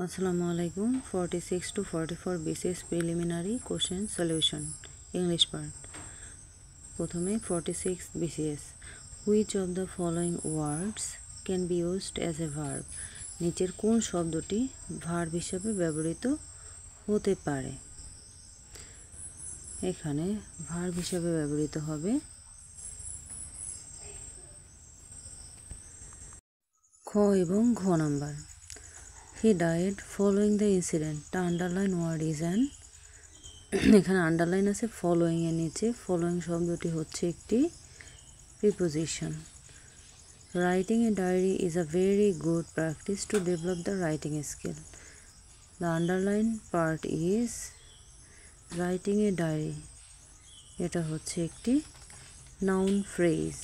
Assalamualaikum. 46 to 44 BCS preliminary question solution English part. প্রথমে 46 BCS. Which of the following words can be used as a verb? নিচের কোন শব্দটি verb হিসেবে ব্যবহৃত হতে পারে? এখানে ভার্ব হিসেবে ব্যবহৃত হবে খ এবং ঘ number. He died following the incident. The underline word is an এখানে আন্ডারলাইন আছে ফলোয়িং এর নিচে। ফলোয়িং শব্দটি হচ্ছে একটি preposition. Writing a diary is a very good practice to develop the writing skill. The underline part is writing a diary, এটা হচ্ছে একটি noun phrase.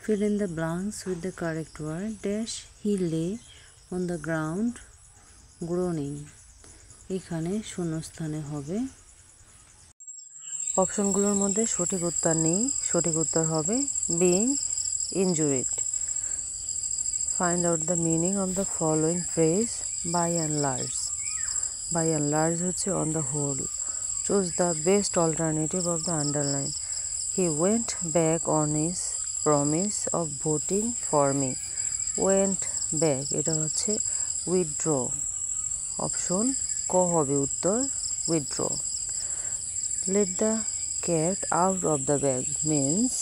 Fill in the blanks with the correct word. Dash he lay on the ground groaning. এখানে শূন্যস্থানে হবে অপশনগুলোর মধ্যে সঠিক উত্তর নেই। সঠিক উত্তর হবে being injured. Find out the meaning of the following phrase by and large. By and large হচ্ছে on the whole. Choose the best alternative of the underline. He went back on his promise of voting for me. Went back এটা হচ্ছে withdraw. Option ক হবে উত্তর withdraw. Let the cat out of the bag means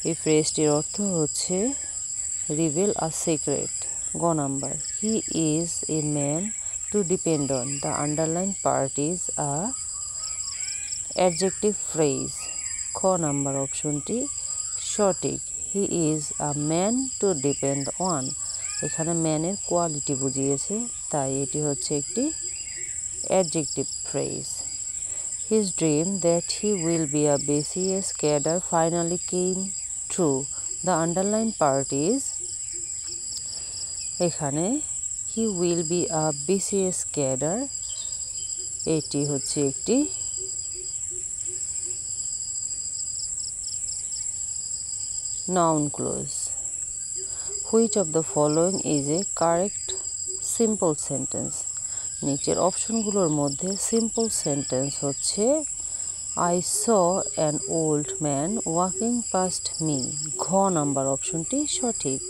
এই ফ্রেজটির অর্থ হচ্ছে reveal a secret. গ number he is a man to depend on. The underlined part is a adjective phrase. খ নাম্বার অপশনটি সঠিক। he is a man to depend on এখানে ম্যানের quality বুঝিয়েছে, তাই এটি হচ্ছে একটি adjective phrase. His dream that he will be a BCS cadre finally came true. The underlined part is এখানে he will be a BCS cadre এটি হচ্ছে একটি noun clause. Which of the following is a correct simple sentence? নিচের অপশনগুলোর মধ্যে simple sentence হচ্ছে I saw an old man walking past me. ঘ number অপশনটি সঠিক,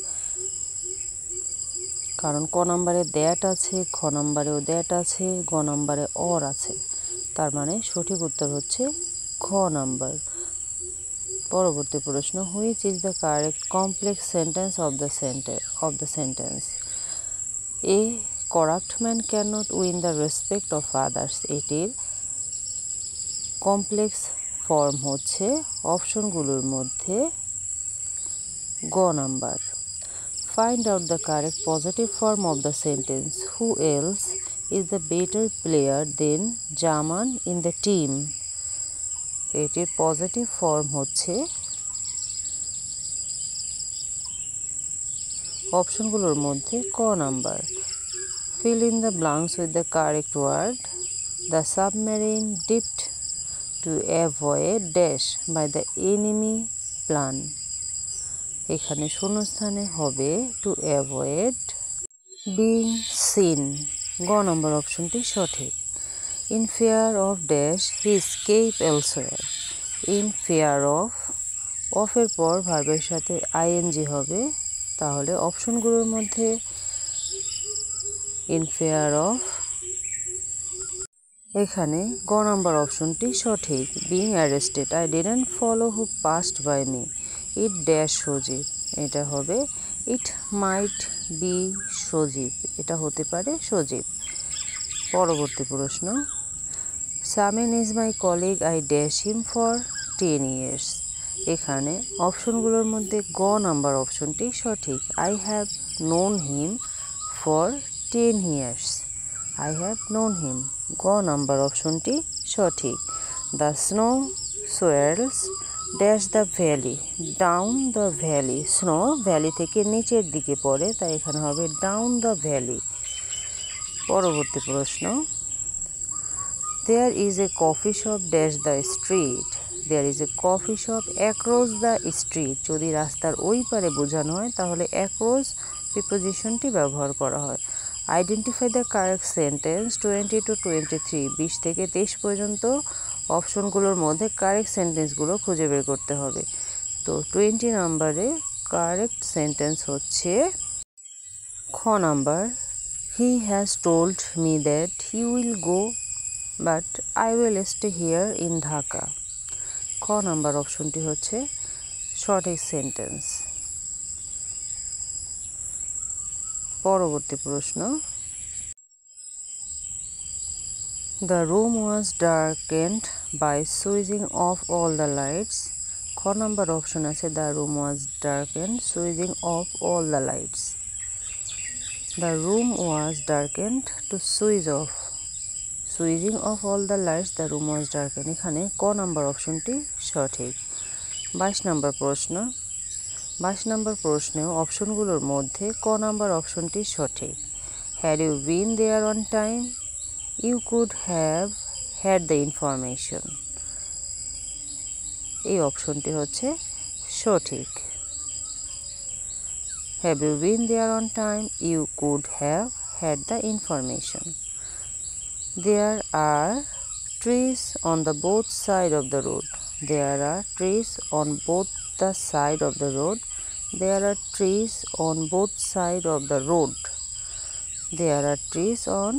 কারণ ক নাম্বারে দ্যাট আছে, খ নাম্বারেও দ্যাট আছে, গ নাম্বারে অর আছে, তার মানে সঠিক উত্তর হচ্ছে খ নাম্বার। পরবর্তী প্রশ্ন which is the correct complex sentence of the sentence? A corrupt man can not win the respect of others এটির কমপ্লেক্স ফর্ম হচ্ছে অপশনগুলোর মধ্যে গ number. Find out the correct positive form of the sentence who else is the better player than Zaman in the team এটির positive form হচ্ছে অপশনগুলোর মধ্যে ক number. Fill in the blanks with the correct word. The submarine dipped to avoid dash by the enemy plan. এখানে শূন্যস্থানে হবে to avoid being seen. গ নম্বর অপশনটি সঠিক। In fear of dash he escaped elsewhere. In fear of এর পর ভার্বের সাথে ing হবে, তাহলে অপশনগুলোর মধ্যে in fear of এখানে গ নাম্বার অপশনটি সঠিক। being arrested I didn't follow who passed by me. it dash সজীব এটা হবে it might be সজীব, এটা হতে পারে সজীব। পরবর্তী প্রশ্ন Samin is my colleague I dash him for 10 years. এখানে অপশনগুলোর মধ্যে গ নাম্বার অপশনটি সঠিক। I have known him for 10 years. I have known him. গ নাম্বার অপশনটি সঠিক। The snow swirls dash the valley down the valley. Snow valley থেকে নিচের দিকে পড়ে, তাই এখানে হবে down the valley. পরবর্তী প্রশ্ন There is a coffee shop dash the street. There is a coffee shop across the street. যদি রাস্তার ওই পারে বোঝানো হয় তাহলে across প্রিপোজিশনটি ব্যবহার করা হয়। Identify the correct sentence 20 to 23, 20 থেকে 23 পর্যন্ত অপশনগুলোর মধ্যে কারেক্ট সেন্টেন্সগুলো খুঁজে বের করতে হবে। তো 20 নাম্বারে কারেক্ট সেন্টেন্স হচ্ছে খ number, he has told me that he will go but I will stay here in Dhaka. খ নাম্বার অপশনটি হচ্ছে সঠিক সেন্টেন্স। পরবর্তী প্রশ্ন, the room was darkened by switching off all the lights. খ নাম্বার অপশন আছে the room was darkened switching off all the lights. The room was darkened to switch off, switching off all the lights the room was darkened. এখানে ক number অপশনটি সঠিক। 22 number প্রশ্ন, 22 number প্রশ্নেও অপশনগুলোর মধ্যে ক number অপশনটি সঠিক। Had you been there on time, you could have had the information. এই অপশনটি হচ্ছে সঠিক। Have you been there on time, you could have had the information. There are trees on the both side of the road. There are trees on both the side of the road. There are trees on both side of the road. There are trees on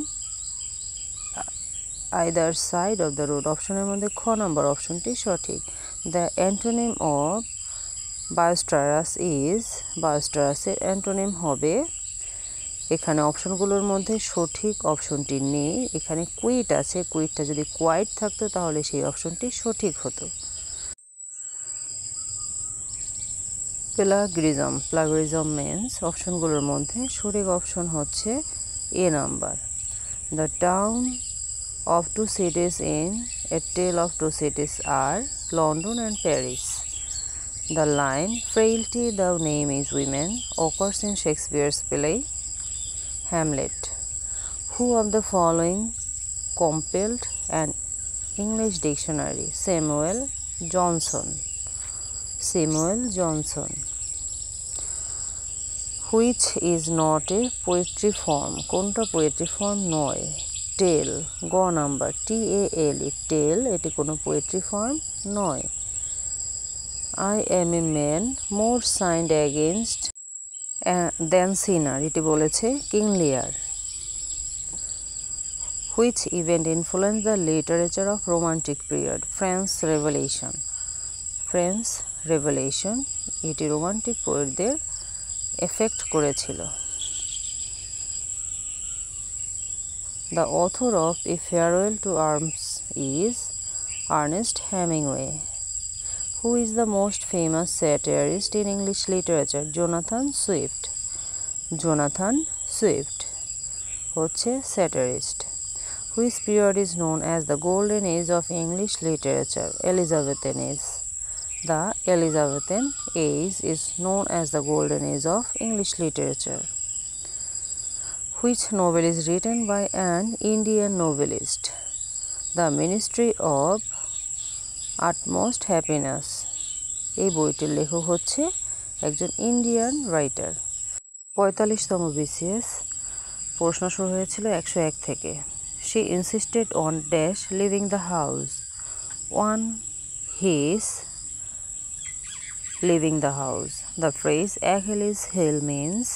either side of the road. অপশনের মধ্যে খ number অপশনটি সঠিক। The antonym of boisterous is, boisterousের antonym হবে, এখানে অপশনগুলোর মধ্যে সঠিক অপশনটি নেই, এখানে কুইট আছে, কুইটটা যদি কোয়াইট থাকতো তাহলে সেই অপশনটি সঠিক হতো। প্লাগরিজম, প্লাগরিজম মিন্স, অপশনগুলোর মধ্যে সঠিক অপশন হচ্ছে A number. The town of two cities in a tale of two cities are London and Paris. The line frailty the name is women occurs in Shakespeare's play Hamlet. Who of the following compiled an English dictionary? Samuel Johnson. Samuel Johnson. Which is not a poetry form? কোনটা poetry form নয়? Tale. গ number, TALE, tale, এটি কোনো poetry form নয়। I am a man more signed against than sinner, এটি বলেছে king লিয়ার। Which event influenced the literature of romantic period? French Revolution. French Revolution, এটি রোমান্টিক পোয়েটদের এফেক্ট করেছিল। The author of A Farewell to Arms is Ernest Hemingway. Who is the most famous satirist in English literature? Jonathan Swift. Jonathan Swift হচ্ছে satirist. Which period is known as the golden age of English literature? Elizabethan age. The Elizabethan age is known as the golden age of English literature. Which novel is written by an Indian novelist? The Ministry of Utmost Happiness. এই বইটির লেখক হচ্ছে একজন Indian writer. 45তম BCS প্রশ্ন শুরু হয়েছিল 101 থেকে। She insisted on dash leaving the house. 1. His leaving the house. The phrase Achilles' heel means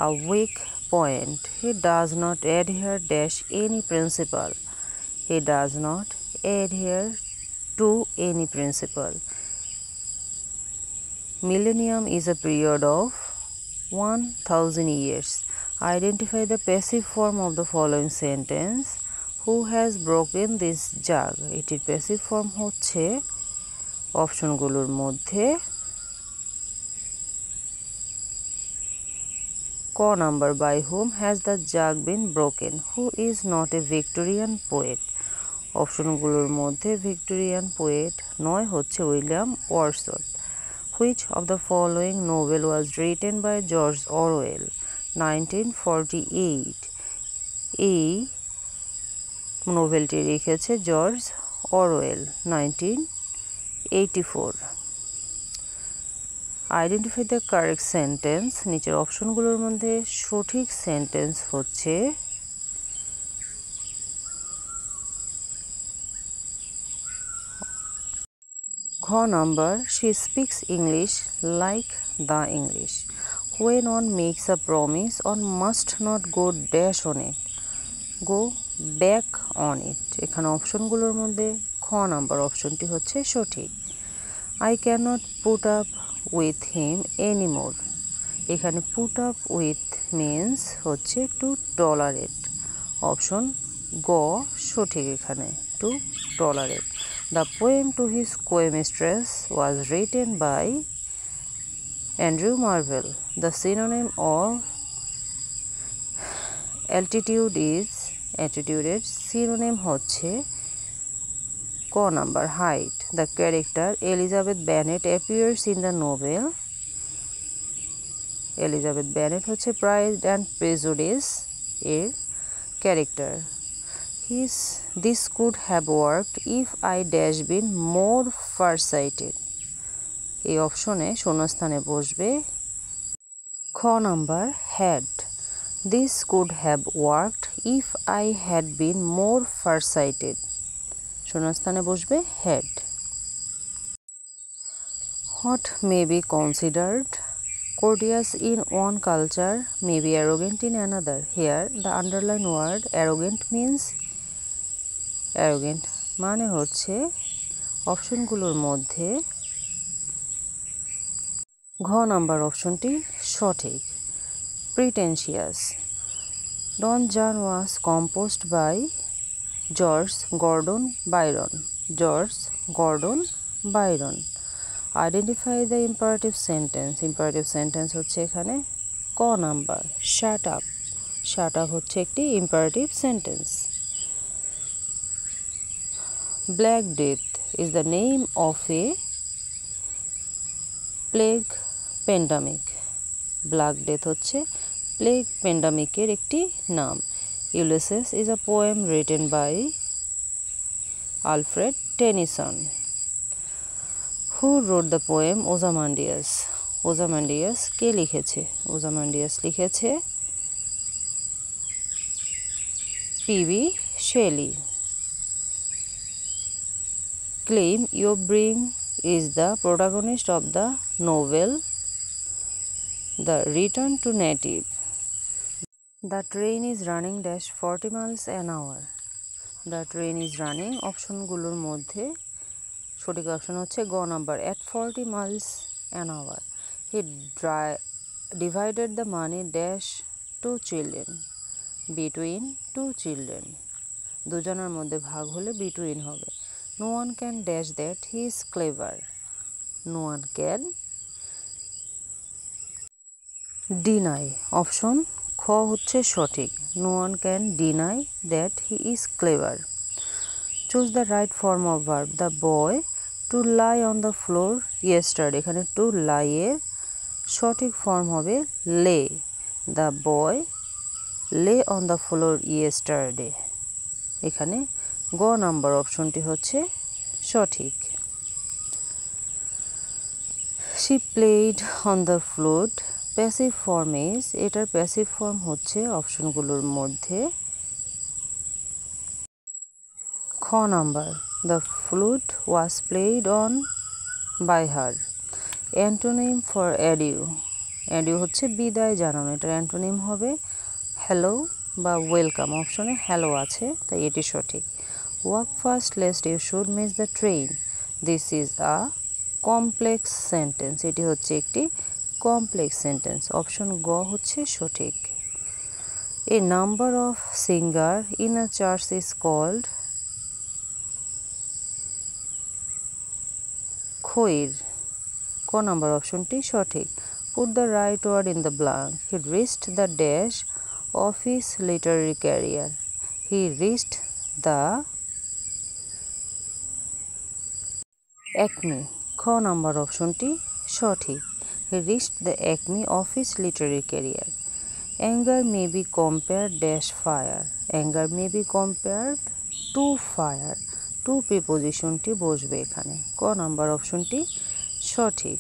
a weak point. He does not adhere dash any principle. He does not adhere to any principle. Millennium is a period of 1000 years. Identify the passive form of the following sentence. Who has broken this jug? এটির passive form হচ্ছে অপশনগুলোর মধ্যে ক number, by whom has the jug been broken? Who is not a Victorian poet? অপশনগুলোর মধ্যে Victorian poet নয়, হচ্ছে William Wordsworth. Which of the following novel was written by George Orwell? 1948. এই নোভেলটি লিখেছে George Orwell 1984। Identify the correct sentence. নিচের অপশনগুলোর মধ্যে সঠিক sentence হচ্ছে ঘ number, she speaks English like the English. When one makes a promise, one must not go dash on it, go back on it. এখানে অপশনগুলোর মধ্যে খ নাম্বার অপশনটি হচ্ছে সঠিক। I cannot put up with him anymore. এখানে put up with means হচ্ছে to tolerate. Option গ সঠিক এখানে, to tolerate. The poem to his co-mistress was written by Andrew Marvell. The synonym of altitude is attitude. Synonym হচ্ছে ক number height. The character Elizabeth Bennet appears in the novel. Elizabeth Bennet হচ্ছে Pride and Prejudice এর character. This could have worked if I dash been more farsighted. এই অপশনে শূন্যস্থানে বসবে খ number had. This could have worked if I had been more farsighted. শূন্যস্থানে বসবে had. What may be considered courteous in one culture may be arrogant in another. Here the underlined word arrogant means arrogant মানে হচ্ছে অপশনগুলোর মধ্যে ঘ number অপশনটি সঠিক। Pretentious. Don Juan was composed by George Gordon Byron. George Gordon Byron. Identify the imperative sentence. Imperative sentence হচ্ছে এখানে ক number shut up. Shut up হচ্ছে একটি imperative sentence. Black Death is the name of a plague pandemic. Black Death হচ্ছে plague প্যান্ডামিকের একটি নাম। Ulysses is a poem written by Alfred Tennyson. Who wrote the poem Ozymandias? Ozymandias কে লিখেছে? Ozymandias লিখেছে P.B. Shelley. Claim Yobring is the protagonist of the novel The Return to Native. The train is running dash 40 miles an hour. The train is running অপশনগুলোর মধ্যে সঠিক option হচ্ছে গ number at 40 miles an hour. He divided the money dash two children. Between two children. দুজনের মধ্যে ভাগ হলে between হবে। No one can dash that he is clever. No one can deny option খ হচ্ছে সঠিক। No one can deny that he is clever. Choose the right form of verb. The boy to lie on the floor yesterday. এখানে to lie এর সঠিক form হবে lay. The boy lay on the floor yesterday. এখানে গ number অপশনটি হচ্ছে সঠিক। She played on the flute. Passive form is, এটার প্যাসিভ ফর্ম হচ্ছে অপশনগুলোর মধ্যে খ number the flute was played on by her. Antonym for adieu, adieu হচ্ছে বিদায় জানানো, এটার অ্যান্টোনিম হবে হ্যালো বা ওয়েলকাম। অপশনে হ্যালো আছে তাই এটি সঠিক। Walk fast lest you should miss the train. This is a complex sentence, এটি হচ্ছে একটি কমপ্লেক্স সেন্টেন্স। অপশন গ হচ্ছে সঠিক। A number of singer in a church is called choir. ক নাম্বার অপশনটি সঠিক। Put the right word in the blank. He risked the dash of his literary career. He risked the acme। খ number অপশনটি সঠিক। He reached the acme of his literary career. Anger may be compared dash fire. Anger may be compared to fire. To প্রিপোজিশনটি বসবে এখানে। ক number অপশনটি সঠিক।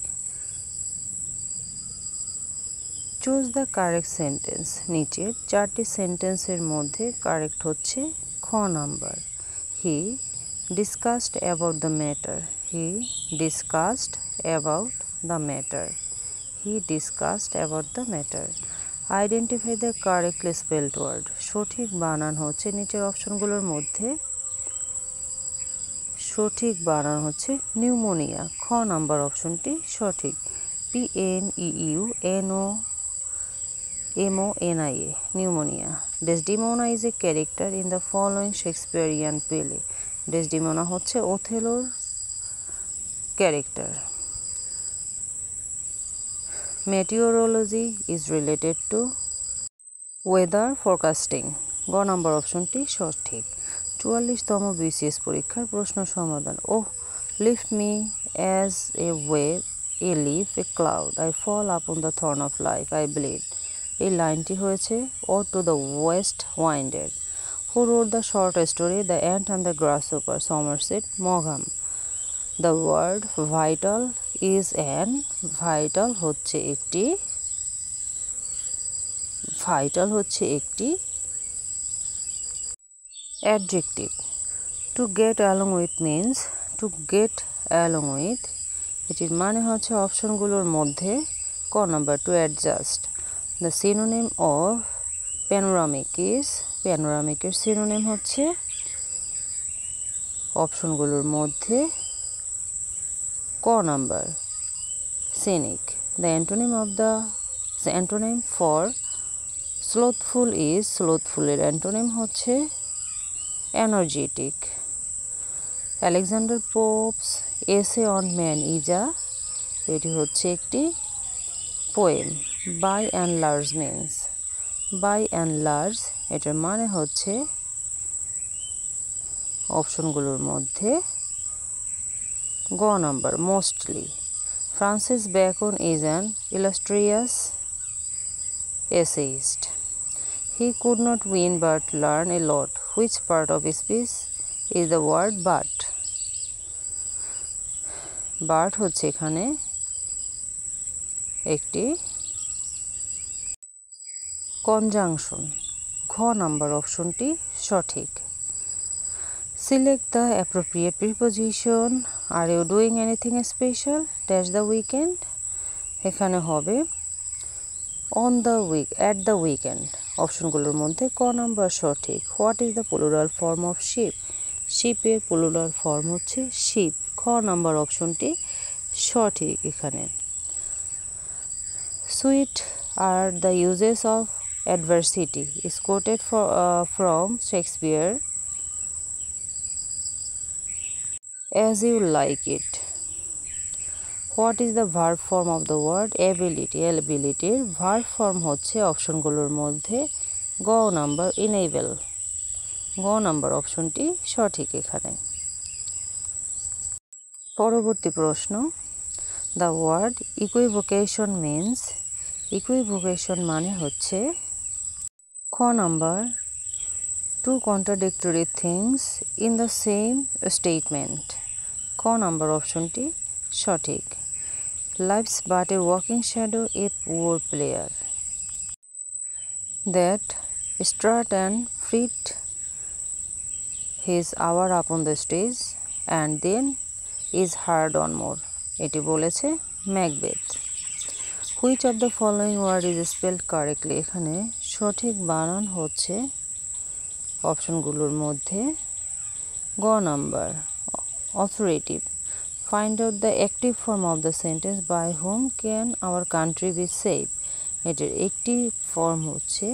Choose the correct sentence. নিচের 4টি সেন্টেন্সের মধ্যে কারেক্ট হচ্ছে খ number. He discussed about the matter. He discussed about the matter. He discussed about the matter. Identify the correctly spelled word. সঠিক বানান হচ্ছে নিচের অপশনগুলোর মধ্যে সঠিক বানান হচ্ছে নিউমোনিয়া। খ নাম্বার অপশনটি সঠিক। PNEUMONIA pneumonia. Desdemona is a character in the following Shakespearean play. Desdemona হচ্ছে ওথেলোর character. Meteorology is related to weather forecasting. গ নাম্বার অপশনটি সঠিক। 44তম BCS পরীক্ষার প্রশ্ন সমাধান। Oh lift me as a wave, a leaf, a cloud, I fall upon the thorn of life, I bleed. এই লাইনটি হয়েছে ode to the west winded. Who wrote the short story the ant and the গ্রাসহপার? Somerset মঘাম। The word vital is an. Vital হচ্ছে একটি adjective. To get along with means to get along with, এটির মানে হচ্ছে অপশনগুলোর মধ্যে ক number to adjust. The synonym of panoramic is, প্যানোরামিকের সিনোনিম হচ্ছে অপশনগুলোর মধ্যে ক number scenic. The antonym for slothful is, স্লোথফুলের অ্যান্টোনিম হচ্ছে energetic. Alexander Pope's essay on man is a, এটি হচ্ছে একটি poem. By and large means, by and large এটার মানে হচ্ছে অপশনগুলোর মধ্যে গ number mostly. Francis Bacon is an illustrious essayist. He could not win but learn a lot. Which part of speech is the word but? But হচ্ছে এখানে একটি conjunction. ঘ নাম্বার অপশনটি সঠিক। Select the appropriate preposition. Are you doing anything special? Dash the weekend. এখানে হবে on the week, at the weekend। অপশনগুলোর মধ্যে ক নাম্বার সঠিক। What is the plural form of ship? শিপের প্লুরাল ফর্ম হচ্ছে শিপ। খ নাম্বার অপশনটি সঠিক এখানে। Sweet are the uses of adversity is quoted from Shakespeare as you like it. What is the verb form of the word ability? ability verb form হচ্ছে অপশনগুলোর মধ্যে গ নাম্বার enable। গ নাম্বার অপশনটি সঠিক এখানে। পরবর্তী প্রশ্ন। The word equivocation means, equivocation মানে হচ্ছে খ number two contradictory things in the same statement। ক নাম্বার অপশনটি সঠিক। Life's but a walking shadow, a poor player that strut and flit his hour upon the stage and then is heard on more। এটি বলেছে Macbeth. Which of the following word is spelled correctly? এখানে সঠিক বানান হচ্ছে অপশনগুলোর মধ্যে গ number অথরিটিভ। Find out the active form of the sentence, by whom can our country be saved? এটার active form হচ্ছে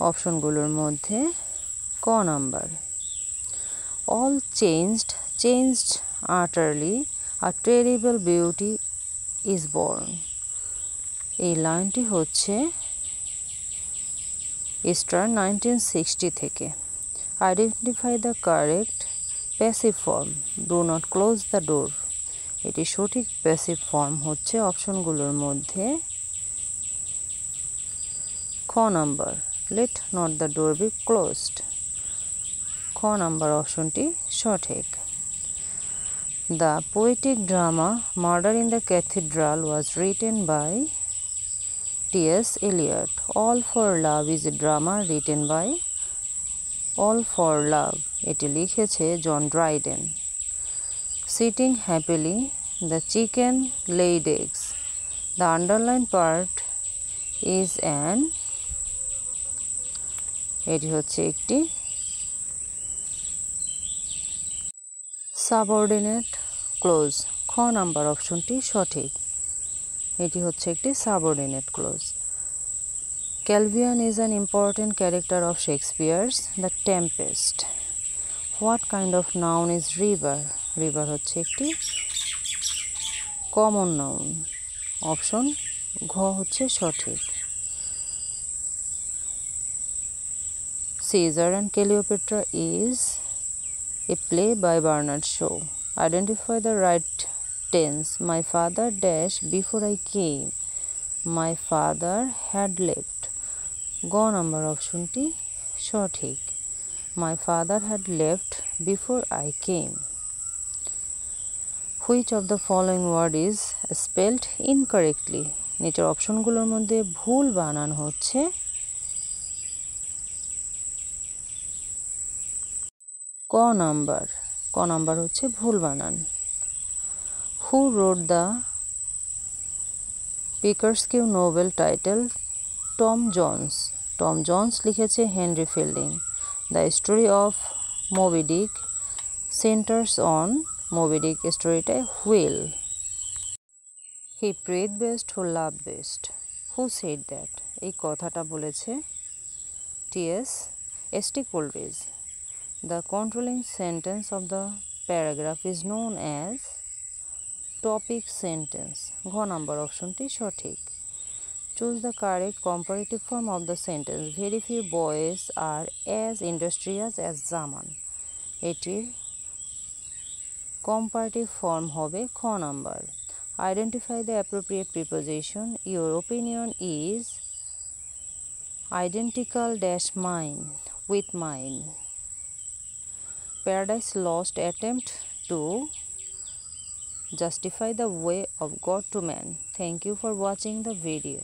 অপশনগুলোর মধ্যে ক number. All changed utterly, a terrible beauty is born। এই লাইনটি হচ্ছে ইস্টার 1960 থেকে। Identify the correct passive form, do not close the door। এটি সঠিক প্যাসিভ ফর্ম হচ্ছে অপশনগুলোর মধ্যে খ number let not the door be closed। খ নাম্বার অপশনটি সঠিক। The poetic drama Murder in the Cathedral was written by T.S. Eliot. All for Love is a drama written by All for Love. এটি লিখেছে John Dryden. Sitting happily, the chicken laid eggs. The underlined part is an এটি হচ্ছে একটি subordinate clause. খ number অপশনটি সঠিক। এটি হচ্ছে একটি subordinate clause. Calvian is an important character of Shakespeare's The Tempest. What kind of noun is river? River হচ্ছে একটি কমন নাউন। অপশন ঘ হচ্ছে সঠিক। Caesar and Cleopatra is a play by Bernard Shaw. Identify the right tense. My father dash before I came. My father had left. গ number অপশনটি সঠিক। My father had left before I came. Which of the following word is spelled incorrectly? নিচের অপশনগুলোর মধ্যে ভুল বানান হচ্ছে ক number হচ্ছে ভুল বানান। Who wrote the Pickersgill novel titled Tom Jones? Tom Jones লিখেছে Henry Fielding. The story of Moby Dick centers on Moby Dick স্টোরিটায় whale. He prayed best who loved best. Who said that? এই কথাটা বলেছে T.S. Coleridge. The controlling sentence of the paragraph is known as topic sentence. ঘ number অপশনটি সঠিক। Choose the correct comparative form of the sentence. Very few boys are as industrious as Zaman. এটির comparative form হবে খ number. Identify the appropriate preposition. Your opinion is identical dash mine with mine. Paradise Lost attempt to justify the way of God to man. Thank you for watching the video.